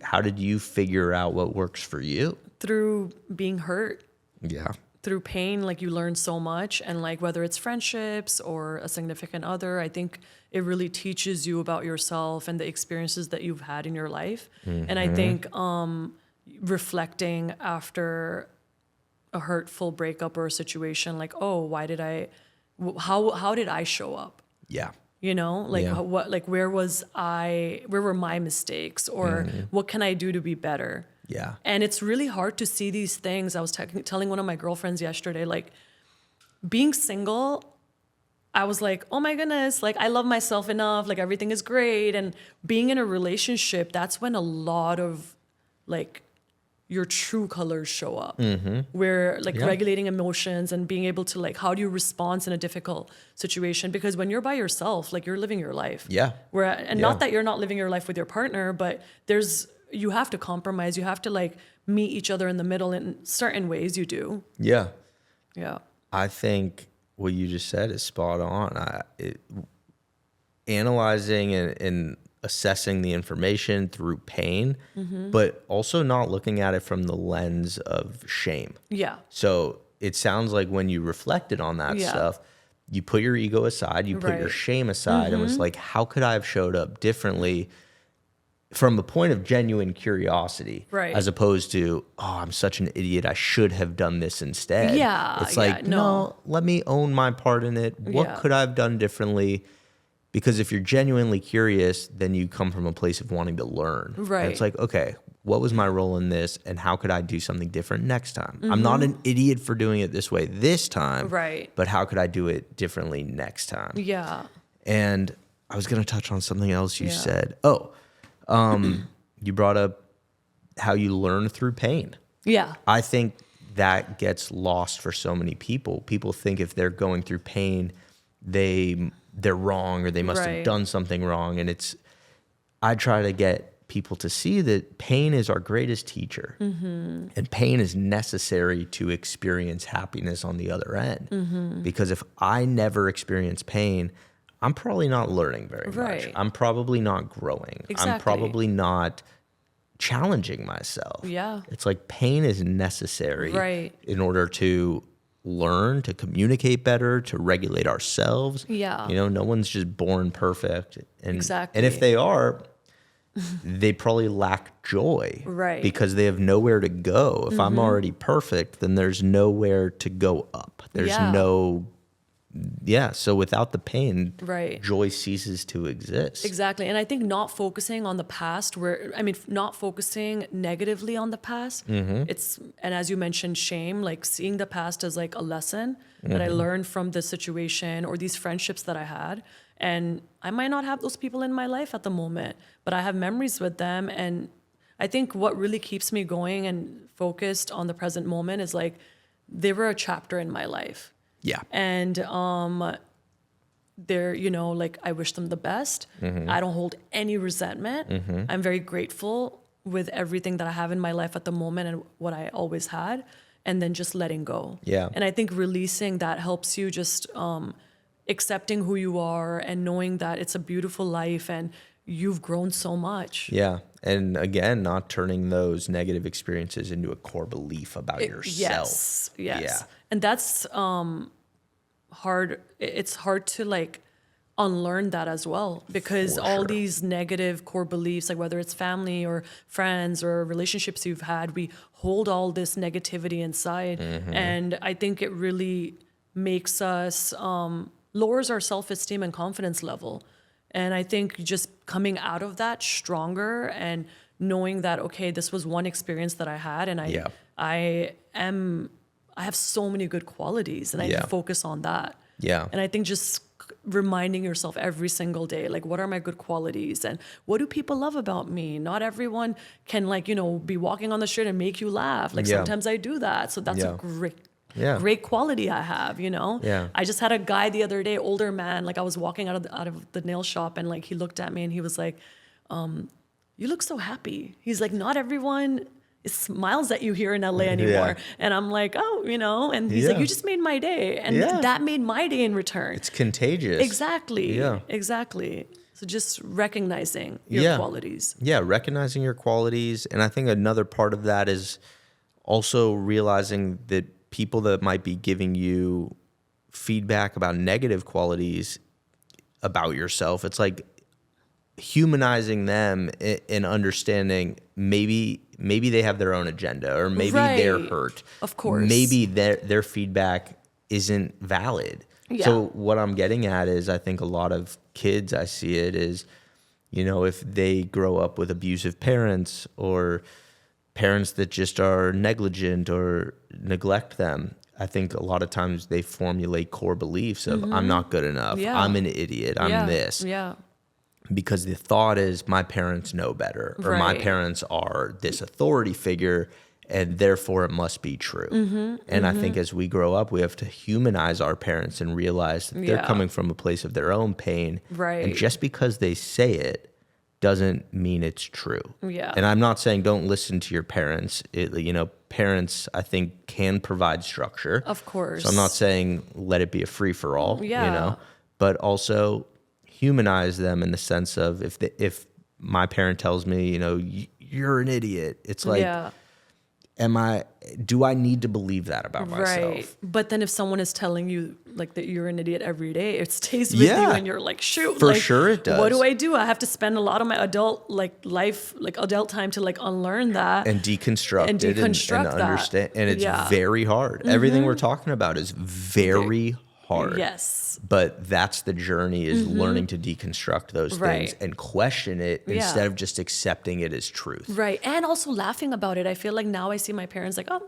Speaker 1: How did you figure out what works for you?
Speaker 2: Through being hurt.
Speaker 1: Yeah.
Speaker 2: Through pain, like you learn so much, and like whether it's friendships or a significant other, I think it really teaches you about yourself and the experiences that you've had in your life. And I think reflecting after a hurtful breakup or a situation, like, oh, how did I show up?
Speaker 1: Yeah.
Speaker 2: You know, like where were my mistakes, or what can I do to be better?
Speaker 1: Yeah.
Speaker 2: And it's really hard to see these things. I was telling one of my girlfriends yesterday, like being single, I was like, oh my goodness, like I love myself enough, like everything is great. And being in a relationship, that's when a lot of like your true colors show up, where like regulating emotions and being able to like, how do you respond in a difficult situation? Because when you're by yourself, like you're living your life.
Speaker 1: Yeah.
Speaker 2: Not that you're not living your life with your partner, but you have to compromise. You have to like meet each other in the middle in certain ways you do.
Speaker 1: Yeah.
Speaker 2: Yeah.
Speaker 1: I think what you just said is spot on. Analyzing and assessing the information through pain, but also not looking at it from the lens of shame.
Speaker 2: Yeah.
Speaker 1: So it sounds like when you reflected on that stuff, you put your ego aside, you put your shame aside, and was like, how could I have showed up differently from a point of genuine curiosity, as opposed to, oh, I'm such an idiot, I should have done this instead.
Speaker 2: Yeah.
Speaker 1: It's like, no, let me own my part in it. What could I have done differently? Because if you're genuinely curious, then you come from a place of wanting to learn.
Speaker 2: Right.
Speaker 1: And it's like, okay, what was my role in this, and how could I do something different next time? I'm not an idiot for doing it this way this time, but how could I do it differently next time?
Speaker 2: Yeah.
Speaker 1: And I was going to touch on something else you said. You brought up how you learn through pain.
Speaker 2: Yeah.
Speaker 1: I think that gets lost for so many people. People think if they're going through pain, they're wrong, or they must have done something wrong. And I try to get people to see that pain is our greatest teacher, and pain is necessary to experience happiness on the other end. Because if I never experience pain, I'm probably not learning very much. I'm probably not growing. I'm probably not challenging myself.
Speaker 2: Yeah.
Speaker 1: It's like pain is necessary in order to learn, to communicate better, to regulate ourselves.
Speaker 2: Yeah.
Speaker 1: You know, no one's just born perfect. And if they are, they probably lack joy. Because they have nowhere to go. If I'm already perfect, then there's nowhere to go up. There's so without the pain, joy ceases to exist.
Speaker 2: Exactly. And I think not focusing on the past, not focusing negatively on the past, and as you mentioned, shame, like seeing the past as like a lesson that I learned from this situation or these friendships that I had. And I might not have those people in my life at the moment, but I have memories with them. And I think what really keeps me going and focused on the present moment is like, they were a chapter in my life.
Speaker 1: Yeah.
Speaker 2: And they're, like I wish them the best. I don't hold any resentment. I'm very grateful with everything that I have in my life at the moment and what I always had, and then just letting go.
Speaker 1: Yeah.
Speaker 2: And I think releasing that helps you just accepting who you are and knowing that it's a beautiful life and you've grown so much.
Speaker 1: Yeah. And again, not turning those negative experiences into a core belief about yourself.
Speaker 2: Yes. Yeah. And that's hard. It's hard to like unlearn that as well, because
Speaker 1: For
Speaker 2: all
Speaker 1: sure.
Speaker 2: these negative core beliefs, like whether it's family or friends or relationships you've had, we hold all this negativity inside. And I think it really makes us, lowers our self-esteem and confidence level. And I think just coming out of that stronger and knowing that, okay, this was one experience that I had, and
Speaker 1: Yeah.
Speaker 2: I have so many good qualities, and I need
Speaker 1: Yeah.
Speaker 2: to focus on that.
Speaker 1: Yeah.
Speaker 2: And I think just reminding yourself every single day, like, what are my good qualities and what do people love about me? Not everyone can, like, be walking on the street and make you laugh. Like,
Speaker 1: Yeah.
Speaker 2: sometimes I do that. So that's
Speaker 1: Yeah.
Speaker 2: a great,
Speaker 1: Yeah.
Speaker 2: great quality I have,
Speaker 1: Yeah.
Speaker 2: I just had a guy the other day, older man, like I was walking out of the nail shop, and like he looked at me and he was like, you look so happy. He's like, not everyone smiles at you here in LA anymore. And I'm like, oh, and he's like,
Speaker 1: Yeah.
Speaker 2: you just made my day. And
Speaker 1: Yeah.
Speaker 2: that made my day in return.
Speaker 1: It's contagious.
Speaker 2: Exactly.
Speaker 1: Yeah.
Speaker 2: Exactly. So just recognizing your
Speaker 1: Yeah.
Speaker 2: qualities.
Speaker 1: Yeah, recognizing your qualities. And I think another part of that is also realizing that people that might be giving you feedback about negative qualities about yourself, it's like humanizing them and understanding maybe they have their own agenda, or maybe they're
Speaker 2: Right.
Speaker 1: hurt.
Speaker 2: Of course.
Speaker 1: Maybe their feedback isn't valid.
Speaker 2: Yeah.
Speaker 1: So what I'm getting at is, I think a lot of kids, I see it is, if they grow up with abusive parents, or parents that just are negligent or neglect them, I think a lot of times they formulate core beliefs of, I'm not good enough.
Speaker 2: Yeah.
Speaker 1: I'm an idiot. I'm this.
Speaker 2: Yeah.
Speaker 1: Because the thought is, my parents know better, or my
Speaker 2: Right.
Speaker 1: parents are this authority figure, and therefore it must be true. And I think as we grow up, we have to humanize our parents and realize that they're
Speaker 2: Yeah.
Speaker 1: coming from a place of their own pain.
Speaker 2: Right.
Speaker 1: And just because they say it doesn't mean it's true.
Speaker 2: Yeah.
Speaker 1: And I'm not saying don't listen to your parents. Parents, I think, can provide structure.
Speaker 2: Of course.
Speaker 1: So I'm not saying let it be a free for all,
Speaker 2: Yeah.
Speaker 1: but also humanize them in the sense of, if my parent tells me, you're an idiot, it's like,
Speaker 2: yeah.
Speaker 1: do I need to believe that about myself?
Speaker 2: Right. But then if someone is telling you like that you're an idiot every day, it stays with
Speaker 1: Yeah.
Speaker 2: you, and you're like, shoot.
Speaker 1: For
Speaker 2: like,
Speaker 1: sure it
Speaker 2: What
Speaker 1: does.
Speaker 2: do? I have to spend a lot of my adult life, adult time to unlearn that.
Speaker 1: And deconstruct
Speaker 2: And
Speaker 1: it
Speaker 2: deconstruct
Speaker 1: and
Speaker 2: that.
Speaker 1: understand. And it's
Speaker 2: Yeah.
Speaker 1: very hard. Everything we're talking about is very hard.
Speaker 2: Yes.
Speaker 1: But that's the journey, is learning to deconstruct those things
Speaker 2: Right.
Speaker 1: and question it
Speaker 2: Yeah.
Speaker 1: instead of just accepting it as truth.
Speaker 2: Right. And also laughing about it. I feel like now I see my parents like, oh,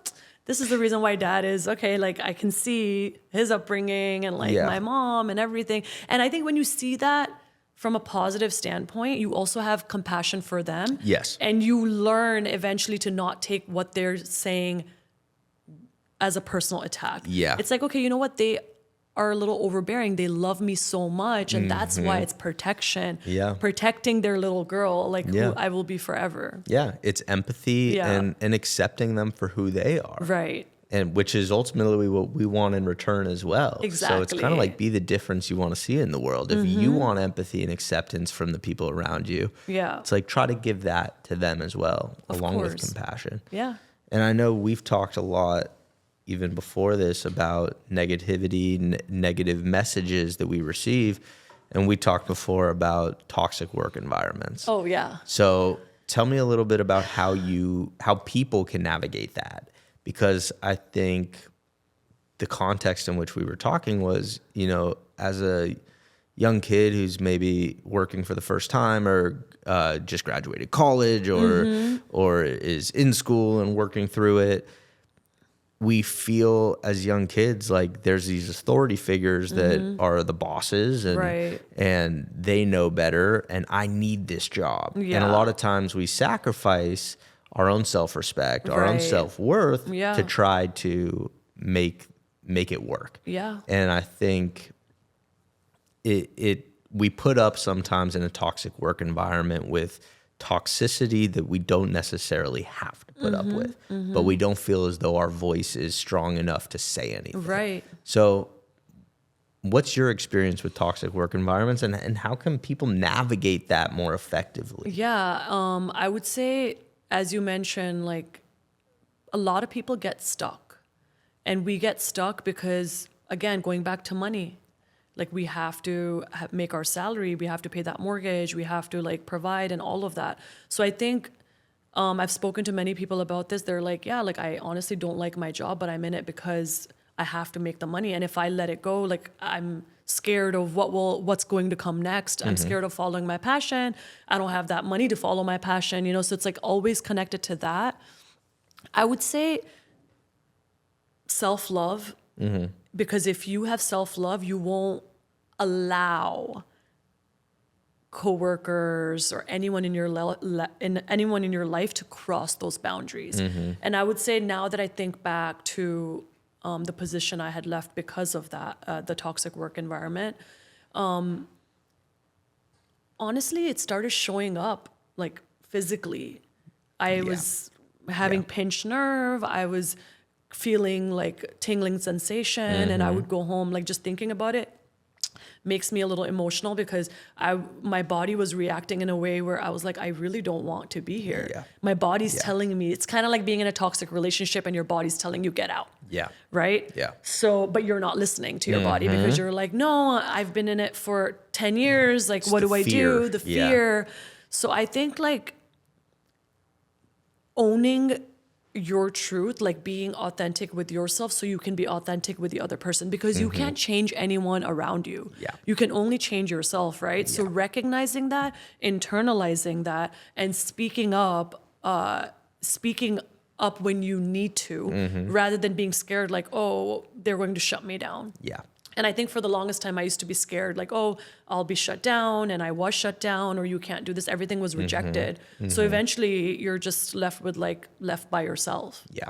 Speaker 2: this is the reason why dad is okay. Like, I can see his upbringing and
Speaker 1: Yeah.
Speaker 2: my mom and everything. And I think when you see that from a positive standpoint, you also have compassion for them.
Speaker 1: Yes.
Speaker 2: And you learn eventually to not take what they're saying as a personal attack.
Speaker 1: Yeah.
Speaker 2: It's like, okay, you know what? They are a little overbearing. They love me so much. And that's why it's protection.
Speaker 1: Yeah.
Speaker 2: Protecting their little girl,
Speaker 1: Yeah.
Speaker 2: who I will be forever.
Speaker 1: Yeah, it's empathy
Speaker 2: Yeah.
Speaker 1: and accepting them for who they are.
Speaker 2: Right.
Speaker 1: And which is ultimately what we want in return as well. So it's kind
Speaker 2: Exactly.
Speaker 1: of like, be the difference you want to see in the world. If you want empathy and acceptance from the people around you,
Speaker 2: Yeah.
Speaker 1: it's like, try to give that to them as well, along with
Speaker 2: course.
Speaker 1: compassion.
Speaker 2: Yeah.
Speaker 1: And I know we've talked a lot, even before this, about negativity, negative messages that we receive. And we talked before about toxic work environments.
Speaker 2: Oh, yeah.
Speaker 1: So tell me a little bit about how people can navigate that. Because I think the context in which we were talking was, as a young kid who's maybe working for the first time, or just graduated college, or is in school and working through it, we feel as young kids like there's these authority figures that are the bosses, and
Speaker 2: Right.
Speaker 1: and they know better, and I need this job. And a
Speaker 2: Yeah.
Speaker 1: lot of times we sacrifice our own self-respect, our own
Speaker 2: Right.
Speaker 1: self-worth
Speaker 2: Yeah.
Speaker 1: to try to make it work.
Speaker 2: Yeah.
Speaker 1: And I think we put up sometimes in a toxic work environment with toxicity that we don't necessarily have to put up with, but we don't feel as though our voice is strong enough to say anything.
Speaker 2: Right.
Speaker 1: So what's your experience with toxic work environments, and how can people navigate that more effectively?
Speaker 2: Yeah. I would say, as you mentioned, a lot of people get stuck. And we get stuck because, again, going back to money, Like we have to make our salary, we have to pay that mortgage, we have to like provide and all of that. So I think I've spoken to many people about this. They're like, yeah, like I honestly don't like my job, but I'm in it because I have to make the money. And if I let it go, like I'm scared of what's going to come next. I'm scared of following my passion. I don't have that money to follow my passion, you know? So it's like always connected to that. I would say self-love, because if you have self-love, you won't allow coworkers or anyone in your anyone in your life to cross those boundaries. And I would say now that I think back to the position I had left because of that, the toxic work environment, honestly, it started showing up like physically. I was having pinched nerve. I was feeling like tingling sensation, and I would go home like just thinking about it makes me a little emotional because my body was reacting in a way where I was like, I really don't want to be here.
Speaker 1: Yeah.
Speaker 2: My body's telling me, it's kind of like being in a toxic relationship and your body's telling you get out.
Speaker 1: Yeah.
Speaker 2: Right?
Speaker 1: Yeah.
Speaker 2: So, but you're not listening to your body because you're like, no, I've been in it for 10 years. Like, what do I do? The fear. So I think like owning your truth, like being authentic with yourself so you can be authentic with the other person, because you can't change anyone around you.
Speaker 1: Yeah.
Speaker 2: You can only change yourself, right? So recognizing that, internalizing that, and speaking up when you need to, rather than being scared like, oh, they're going to shut me down.
Speaker 1: Yeah.
Speaker 2: And I think for the longest time, I used to be scared, like, oh, I'll be shut down, and I was shut down, or you can't do this. Everything was rejected. So eventually you're just left by yourself.
Speaker 1: Yeah.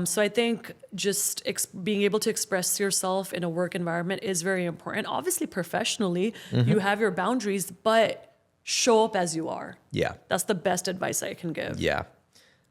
Speaker 2: So I think just being able to express yourself in a work environment is very important. Obviously, professionally, you have your boundaries, but show up as you are.
Speaker 1: Yeah.
Speaker 2: That's the best advice I can give.
Speaker 1: Yeah.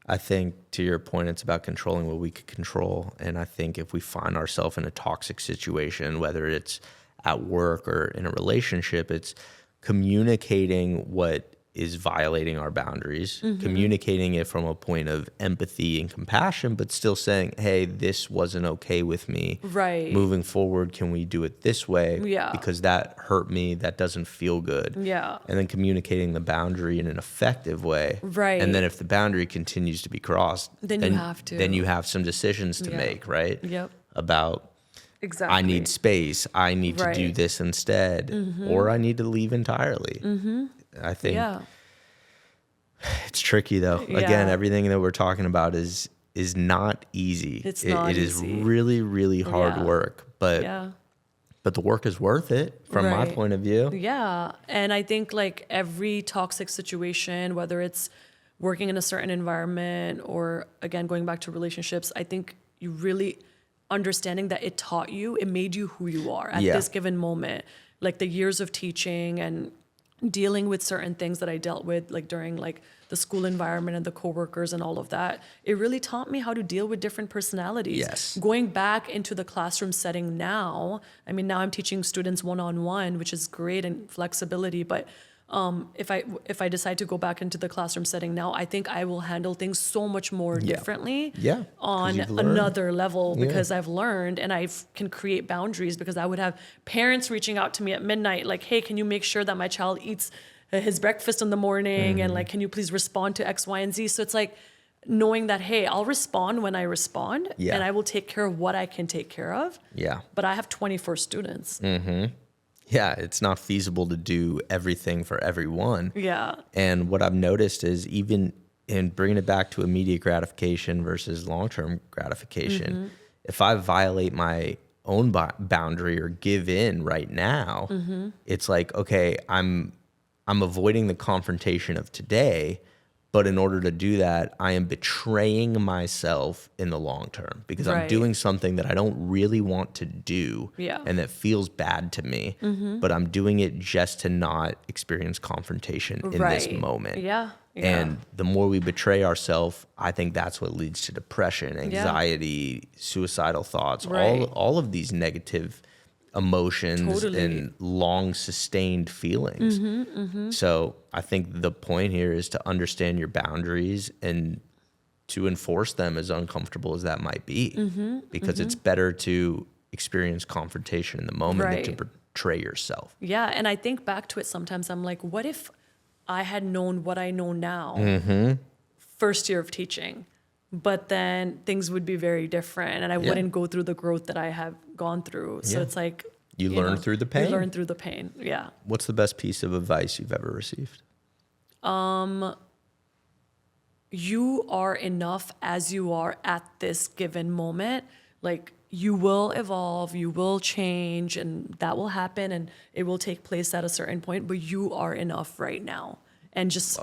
Speaker 1: I think to your point, it's about controlling what we could control. And I think if we find ourselves in a toxic situation, whether it's at work or in a relationship, it's communicating what is violating our boundaries, communicating it from a point of empathy and compassion, but still saying, hey, this wasn't okay with me.
Speaker 2: Right.
Speaker 1: Moving forward, can we do it this way?
Speaker 2: Yeah.
Speaker 1: Because that hurt me. That doesn't feel good.
Speaker 2: Yeah.
Speaker 1: And then communicating the boundary in an effective way.
Speaker 2: Right.
Speaker 1: And then if the boundary continues to be crossed,
Speaker 2: Then you have to.
Speaker 1: Then you have some decisions to make, right?
Speaker 2: Yep.
Speaker 1: About
Speaker 2: Exactly.
Speaker 1: I need space. I need to do this instead, or I need to leave entirely. I think it's tricky though. Again, everything that we're talking about is not easy.
Speaker 2: It's not
Speaker 1: It is
Speaker 2: easy.
Speaker 1: really, really hard work, but the work is worth it from my point of view.
Speaker 2: Yeah. And I think like every toxic situation, whether it's working in a certain environment or again, going back to relationships, I think you really understanding that it made you who you are at this given moment. Like the years of teaching and dealing with certain things that I dealt with, like during like the school environment and the coworkers and all of that, it really taught me how to deal with different personalities.
Speaker 1: Yes.
Speaker 2: Going back into the classroom setting now, I mean, now I'm teaching students one-on-one, which is great and flexibility, but if I decide to go back into the classroom setting now, I think I will handle things so much more differently on another level because I've learned and I can create boundaries, because I would have parents reaching out to me at midnight like, hey, can you make sure that my child eats his breakfast in the morning? And like, can you please respond to X, Y, and Z? So it's like knowing that, hey, I'll respond when I respond and I will take care of what I can take care of. Yeah. But I have 24 students.
Speaker 1: Yeah, it's not feasible to do everything for everyone.
Speaker 2: Yeah.
Speaker 1: And what I've noticed is even in bringing it back to immediate gratification versus long-term gratification, if I violate my own boundary or give in right now, it's like, okay, I'm avoiding the confrontation of today, but in order to do that, I am betraying myself in the long term because I'm doing something that I don't really want to do and that feels bad to me, but I'm doing it just to not experience confrontation in this moment. And the more we betray ourselves, I think that's what leads to depression, anxiety, suicidal thoughts, all of these negative emotions and long sustained feelings. So I think the point here is to understand your boundaries and to enforce them as uncomfortable as that might be, because it's better to experience confrontation in the moment than to
Speaker 2: Right.
Speaker 1: portray yourself.
Speaker 2: Yeah, and I think back to it sometimes. I'm like, what if I had known what I know now, first year of teaching, but then things would be very different, and I wouldn't go through the growth that I have gone through. So
Speaker 1: Yeah.
Speaker 2: it's like
Speaker 1: You learn through the pain.
Speaker 2: You learn through the pain. Yeah.
Speaker 1: What's the best piece of advice you've ever received?
Speaker 2: You are enough as you are at this given moment. Like, you will evolve, you will change, and that will happen, and it will take place at a certain point, but you are enough right now. And just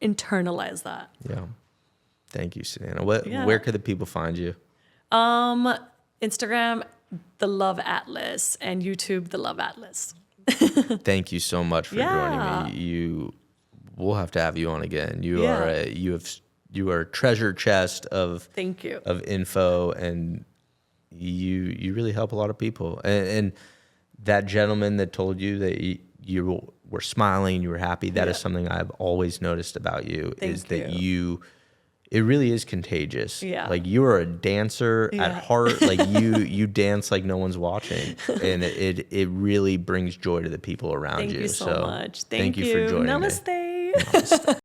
Speaker 2: internalize that.
Speaker 1: Yeah. Thank you, Sunaina.
Speaker 2: Yeah.
Speaker 1: Where could the people find you?
Speaker 2: Instagram, The Love Atlas, and YouTube, The Love Atlas.
Speaker 1: Thank you so much for joining me. We'll have to have you on again. You are a treasure chest of
Speaker 2: Thank you.
Speaker 1: of info, and you really help a lot of people. And that gentleman that told you that you were smiling, you were happy, that is something I've always noticed about you. That it really is contagious.
Speaker 2: Yeah.
Speaker 1: Like, you are a dancer at heart. Like, you dance like no one's watching, and it really brings joy to the people around you.
Speaker 2: Thank you so much.
Speaker 1: Thank you for joining me.
Speaker 2: Namaste.
Speaker 1: Namaste.